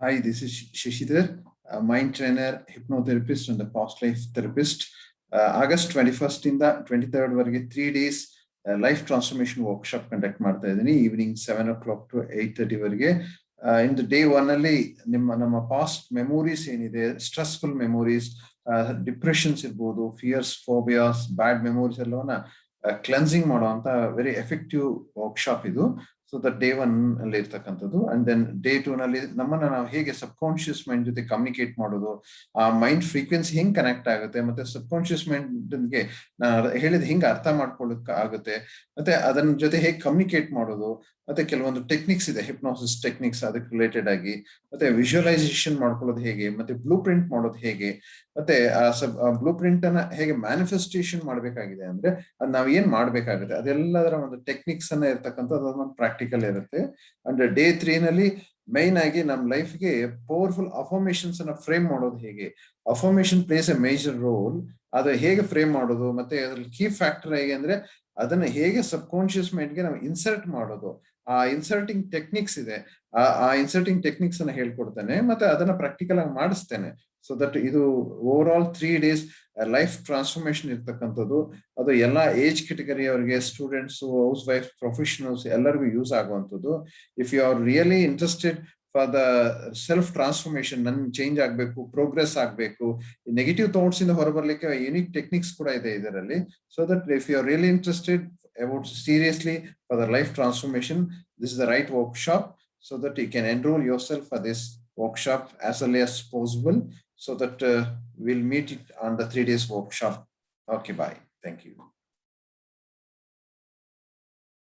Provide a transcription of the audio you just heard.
Hi, this is Shashidhar, a mind trainer, hypnotherapist, and the past life therapist. August 21st in the 23rd varge 3 days life transformation workshop conduct ಮಾಡ್ತಾ ಇದ್ದೀನಿ evening 7 o'clock to 8:30 ವರೆಗೆ. In the day 1 ಅಲ್ಲಿ ನಮ್ಮ past memories ಏನಿದೆ, stressful memories, depressions ಇರ್ಬೋದು, fierce, ಫೋಬಿಯಾಸ್, ಬ್ಯಾಡ್ memories ಎಲ್ಲವನ್ನ cleansing ಮಾಡುವಂತ very effective workshop ಇದು. ಸೊ ದ ಡೇ 1 ಅಲ್ಲಿ ಇರ್ತಕ್ಕಂಥದ್ದು. ಅಂಡ್ ದೆನ್ ಡೇ 2 ನಲ್ಲಿ ನಮ್ಮನ್ನ ನಾವು ಹೇಗೆ ಸಬ್ ಕಾನ್ಶಿಯಸ್ ಮೈಂಡ್ ಜೊತೆ ಕಮ್ಯುನಿಕೇಟ್ ಮಾಡೋದು, ಆ ಮೈಂಡ್ ಫ್ರೀಕ್ವೆನ್ಸಿ ಹೆಂಗ್ ಕನೆಕ್ಟ್ ಆಗುತ್ತೆ, ಮತ್ತೆ ಸಬ್ ಕಾನ್ಶಿಯಸ್ ಮೈಂಡ್ಗೆ ಹೇಳಿದ ಹಿಂಗೆ ಅರ್ಥ ಮಾಡ್ಕೊಳ್ಳೋಕೆ ಆಗುತ್ತೆ, ಮತ್ತೆ ಅದನ್ನ ಜೊತೆ ಹೇಗೆ ಕಮ್ಯುನಿಕೇಟ್ ಮಾಡೋದು, ಮತ್ತೆ ಕೆಲವೊಂದು ಟೆಕ್ನಿಕ್ಸ್ ಇದೆ, ಹಿಪ್ನೋಸಿಸ್ ಟೆಕ್ನಿಕ್ಸ್ ಅದಕ್ಕೆ ರಿಲೇಟೆಡ್ ಆಗಿ, ಮತ್ತೆ ವಿಜುವಲೈಸೇಷನ್ ಮಾಡ್ಕೊಳ್ಳೋದು ಹೇಗೆ, ಮತ್ತೆ ಬ್ಲೂ ಪ್ರಿಂಟ್ ಮಾಡೋದು ಹೇಗೆ, ಮತ್ತೆ ಬ್ಲೂ ಪ್ರಿಂಟ್ ಅನ್ನ ಹೇಗೆ ಮ್ಯಾನಿಫೆಸ್ಟೇಷನ್ ಮಾಡ್ಬೇಕಾಗಿದೆ ಅಂದ್ರೆ ಅದ್ ನಾವ್ ಏನ್ ಮಾಡ್ಬೇಕಾಗುತ್ತೆ, ಅದೆಲ್ಲದರ ಒಂದು ಟೆಕ್ನಿಕ್ಸ್ ಅನ್ನ ಇರ್ತಕ್ಕಂಥದ್ದು, ಅದೊಂದು ಪ್ರಾಕ್ಟಿಕಲ್ ಇರುತ್ತೆ. ಅಂಡ್ ಡೇ 3 ನಲ್ಲಿ ಮೈನ್ ಆಗಿ ನಮ್ ಲೈಫ್ಗೆ ಪವರ್ಫುಲ್ ಅಫರ್ಮೇಷನ್ಸ್ ಅನ್ನ ಫ್ರೇಮ್ ಮಾಡೋದು ಹೇಗೆ, affirmation place A major role, ಅದು ಹೇಗೆ ಫ್ರೇಮ್ ಮಾಡೋದು, ಮತ್ತೆ ಅದ್ರಲ್ಲಿ ಕೀ ಫ್ಯಾಕ್ಟರ್ ಹೇಗೆ ಅಂದ್ರೆ ಅದನ್ನ ಹೇಗೆ ಸಬ್ ಕಾನ್ಶಿಯಸ್ ಮೈಂಡ್ಗೆ ನಾವು ಇನ್ಸರ್ಟ್ ಮಾಡೋದು, ಆ ಇನ್ಸರ್ಟಿಂಗ್ ಟೆಕ್ನಿಕ್ಸ್ ಇದೆ, ಆ ಇನ್ಸರ್ಟಿಂಗ್ ಟೆಕ್ನಿಕ್ಸ್ ಅನ್ನ ಹೇಳ್ಕೊಡ್ತೇನೆ, ಮತ್ತೆ ಅದನ್ನ ಪ್ರಾಕ್ಟಿಕಲ್ ಆಗಿ ಮಾಡಿಸ್ತೇನೆ. ಸೊ ದಟ್ ಇದು over all 3 days life transformation ಇರ್ತಕ್ಕಂಥದ್ದು. ಅದು ಎಲ್ಲಾ ಏಜ್ ಕೆಟಗರಿ ಅವರಿಗೆ, ಸ್ಟೂಡೆಂಟ್ಸ್, ಹೌಸ್ ವೈಫ್, ಪ್ರೊಫೆಷನಲ್ಸ್ ಎಲ್ಲರಿಗೂ ಯೂಸ್ ಆಗುವಂಥದ್ದು. If you are really interested for the self transformation, ನನ್ ಚೇಂಜ್ ಆಗ್ಬೇಕು, ಪ್ರೋಗ್ರೆಸ್ ಆಗ್ಬೇಕು, ನೆಗೆಟಿವ್ ಥಾಟ್ಸ್ ಇಂದ ಹೊರಬರ್ಲಿಕ್ಕೆ ಯುನಿಕ್ ಟೆಕ್ನಿಕ್ಸ್ ಕೂಡ ಇದೆ ಇದರಲ್ಲಿ. So that if you are really interested about seriously for the life transformation, this is the right workshop, so that you can enroll yourself for this workshop as early as possible, so that we'll meet it on the 3 days workshop. Okay, bye. Thank you.